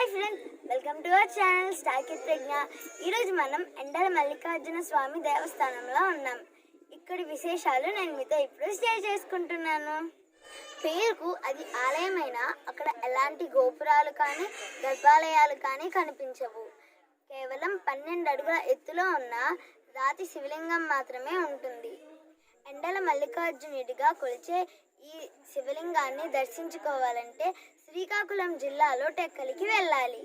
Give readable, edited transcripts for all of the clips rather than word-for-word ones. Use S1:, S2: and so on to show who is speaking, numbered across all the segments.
S1: Hi friends, welcome to our channel star kid Pragna. ఈరోజు మనం ఎండల మల్లికార్జున స్వామి దేవస్థానంలో ఉన్నాం. ఇక్కడి విశేషాలు నేను మీతో ఇప్పుడు షేర్ చేసుకుంటున్నాను. పేరుకు అది ఆలయమైనా అక్కడ ఎలాంటి గోపురాలు కానీ గర్భాలయాలు కానీ కనిపించవు. కేవలం 12 అడుగుల ఎత్తులో ఉన్న రాతి శివలింగం మాత్రమే ఉంటుంది. ఎండల మల్లికార్జునుడిగా కొలిచే ఈ శివలింగాన్ని దర్శించుకోవాలంటే శ్రీకాకుళం జిల్లాలో టెక్కలికి వెళ్ళాలి.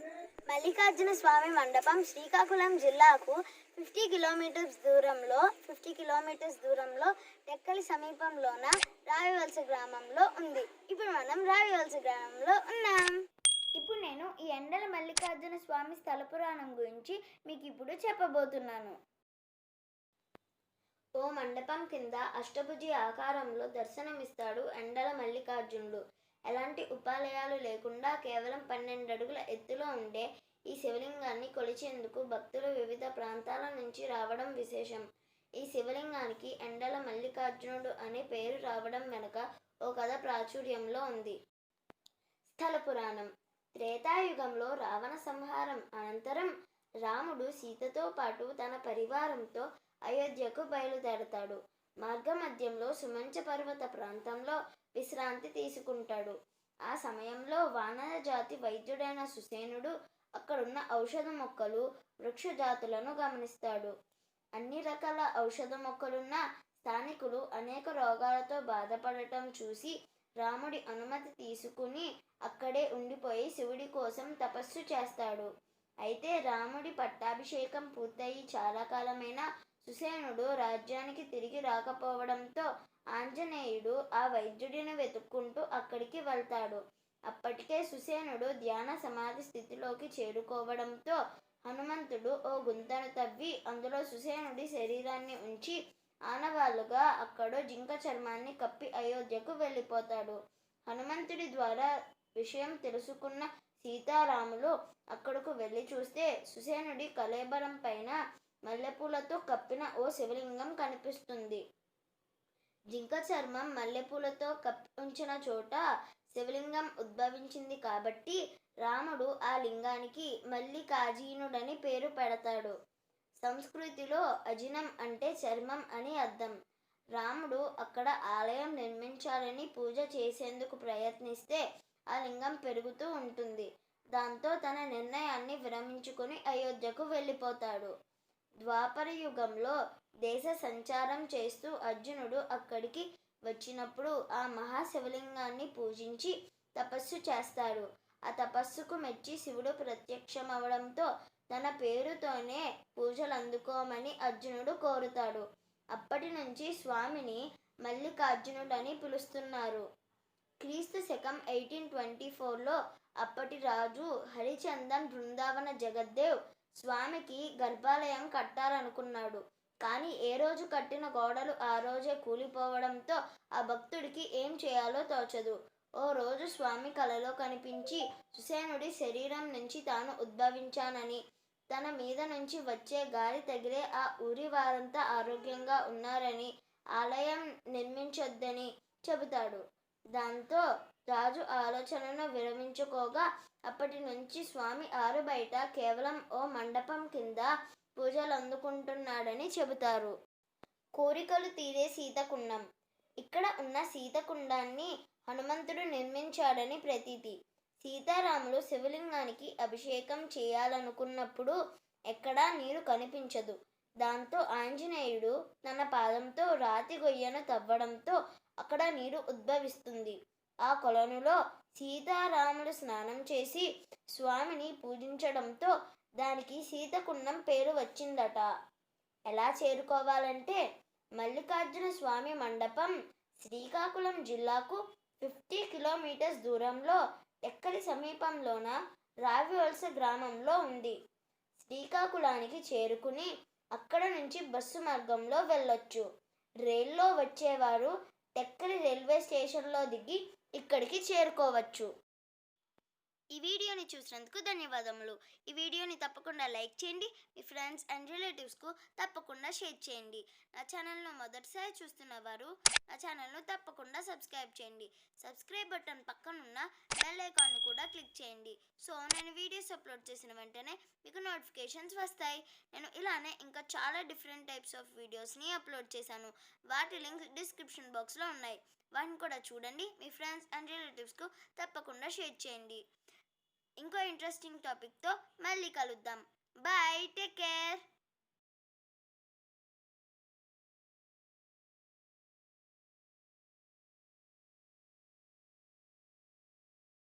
S1: మల్లికార్జున స్వామి మండపం శ్రీకాకుళం జిల్లాకు 50 కిలోమీటర్స్ దూరంలో టెక్కలి సమీపంలోన రావివలస గ్రామంలో ఉంది. ఇప్పుడు మనం రావివలస గ్రామంలో ఉన్నాం. ఇప్పుడు నేను ఈ ఎండల మల్లికార్జున స్వామి స్థల పురాణం గురించి మీకు ఇప్పుడు చెప్పబోతున్నాను. ఓ మండపం కింద అష్టభుజి ఆకారంలో దర్శనమిస్తాడు ఎండల మల్లికార్జునుడు. ఎలాంటి ఉపాలయాలు లేకుండా కేవలం 12 అడుగుల ఎత్తులో ఉండే ఈ శివలింగాన్ని కొలిచేందుకు భక్తులు వివిధ ప్రాంతాల నుంచి రావడం విశేషం. ఈ శివలింగానికి ఎండల మల్లికార్జునుడు అనే పేరు రావడం వెనుక ఓ కథ ప్రాచుర్యంలో ఉంది. స్థల పురాణం. త్రేతాయుగంలో రావణ సంహారం అనంతరం రాముడు సీతతో పాటు తన పరివారంతో అయోధ్యకు బయలుదేరతాడు. మార్గమధ్యంలో సుమంచ పర్వత ప్రాంతంలో విశ్రాంతి తీసుకుంటాడు. ఆ సమయంలో వానర జాతి వైద్యుడైన సుసేనుడు అక్కడున్న ఔషధ మొక్కలు, వృక్ష జాతులను గమనిస్తాడు. అన్ని రకాల ఔషధ మొక్కలున్న స్థానికులు అనేక రోగాలతో బాధపడటం చూసి రాముడి అనుమతి తీసుకుని అక్కడే ఉండిపోయి శివుడి కోసం తపస్సు చేస్తాడు. అయితే రాముడి పట్టాభిషేకం పూర్తయి చాలా కాలమైన సుసేనుడు రాజ్యానికి తిరిగి రాకపోవడంతో ఆంజనేయుడు ఆ వైద్యుడిని వెతుక్కుంటూ అక్కడికి వెళ్తాడు. అప్పటికే సుసేనుడు ధ్యాన సమాధి స్థితిలోకి చేరుకోవడంతో హనుమంతుడు ఓ గుంతను తవ్వి అందులో సుసేనుడి శరీరాన్ని ఉంచి ఆనవాళ్లుగా అక్కడ జింక చర్మాన్ని కప్పి అయోధ్యకు వెళ్ళిపోతాడు. హనుమంతుడి ద్వారా విషయం తెలుసుకున్న సీతారాములు అక్కడకు వెళ్ళి చూస్తే సుసేనుడి కళేబరం పైన మల్లెపూలతో కప్పిన ఓ శివలింగం కనిపిస్తుంది. జింక చర్మం మల్లెపూలతో కప్పి ఉంచిన చోట శివలింగం ఉద్భవించింది కాబట్టి రాముడు ఆ లింగానికి మల్లికార్జునుడని పేరు పెడతాడు. సంస్కృతిలో అజినం అంటే చర్మం అని అర్థం. రాముడు అక్కడ ఆలయం నిర్మించాలని పూజ చేసేందుకు ప్రయత్నిస్తే ఆ లింగం పెరుగుతూ ఉంటుంది. దాంతో తన నిర్ణయాన్ని విరమించుకొని అయోధ్యకు వెళ్ళిపోతాడు. ద్వాపర యుగంలో దేశ సంచారం చేస్తూ అర్జునుడు అక్కడికి వచ్చినప్పుడు ఆ మహాశివలింగాన్ని పూజించి తపస్సు చేస్తాడు. ఆ తపస్సుకు మెచ్చి శివుడు ప్రత్యక్షమవడంతో తన పేరుతోనే పూజలు అందుకోమని అర్జునుడు కోరుతాడు. అప్పటి నుంచి స్వామిని మల్లికార్జునుడని పిలుస్తున్నారు. క్రీస్తు శకం 1824లో అప్పటి రాజు హరిచందన్ బృందావన జగద్దేవ్ స్వామికి గర్భాలయం కట్టాలనుకున్నాడు. కానీ ఏ రోజు కట్టిన గోడలు ఆ రోజే కూలిపోవడంతో ఆ భక్తుడికి ఏం చేయాలో తోచదు. ఓ రోజు స్వామి కలలో కనిపించి సుసేనుడి శరీరం నుంచి తాను ఉద్భవించానని, తన మీద నుంచి వచ్చే గాలి తగిలే ఆ ఊరి వారంతా ఆరోగ్యంగా ఉన్నారని, ఆలయం నిర్మించొద్దని చెబుతాడు. దాంతో రాజు ఆలోచనను విరమించుకోగా అప్పటి నుంచి స్వామి ఆరు బయట కేవలం ఓ మండపం కింద పూజలు అందుకుంటున్నాడని చెబుతారు. కోరికలు తీరే సీతకుండం. ఇక్కడ ఉన్న సీతకుండాన్ని హనుమంతుడు నిర్మించాడని ప్రతీతి. సీతారాములు శివలింగానికి అభిషేకం చేయాలనుకున్నప్పుడు ఎక్కడా నీరు కనిపించదు. దాంతో ఆంజనేయుడు తన పాదంతో రాతి గొయ్యను తవ్వడంతో అక్కడ నీరు ఉద్భవిస్తుంది. ఆ కొలనులో సీతారాములు స్నానం చేసి స్వామిని పూజించడంతో దానికి సీతకుండం పేరు వచ్చిందట. ఎలా చేరుకోవాలంటే మల్లికార్జున స్వామి మండపం శ్రీకాకుళం జిల్లాకు 50 కిలోమీటర్స్ దూరంలో టెక్కలి సమీపంలోన రావివలస గ్రామంలో ఉంది. శ్రీకాకుళానికి చేరుకుని అక్కడ నుంచి బస్సు మార్గంలో వెళ్ళొచ్చు. రైల్లో వచ్చేవారు టెక్కలి రైల్వే స్టేషన్లో దిగి ఇక్కడికి చేరుకోవచ్చు. ఈ వీడియోని చూసినందుకు ధన్యవాదములు. ఈ వీడియోని తప్పకుండా లైక్ చేయండి. మీ ఫ్రెండ్స్ అండ్ రిలేటివ్స్కు తప్పకుండా షేర్ చేయండి. నా ఛానల్ను మొదటిసారి చూస్తున్న వారు నా ఛానల్ను తప్పకుండా సబ్స్క్రైబ్ చేయండి. సబ్స్క్రైబ్ బటన్ పక్కనున్న బెల్ ఐకాన్ని కూడా క్లిక్ చేయండి. చేయండి. సో నేను వీడియోస్ అప్లోడ్ చేసిన వెంటనే మీకు నోటిఫికేషన్స్ వస్తాయి. నేను ఇలానే ఇంకా చాలా డిఫరెంట్ టైప్స్ ఆఫ్ వీడియోస్ని అప్లోడ్ చేశాను. వాటి లింక్స్ డిస్క్రిప్షన్ బాక్స్లో ఉన్నాయి. వాటిని కూడా చూడండి. మీ ఫ్రెండ్స్ అండ్ రిలేటివ్స్కు తప్పకుండా షేర్ చేయండి. ఇంకో ఇంట్రెస్టింగ్ టాపిక్తో మళ్ళీ కలుద్దాం. బాయ్.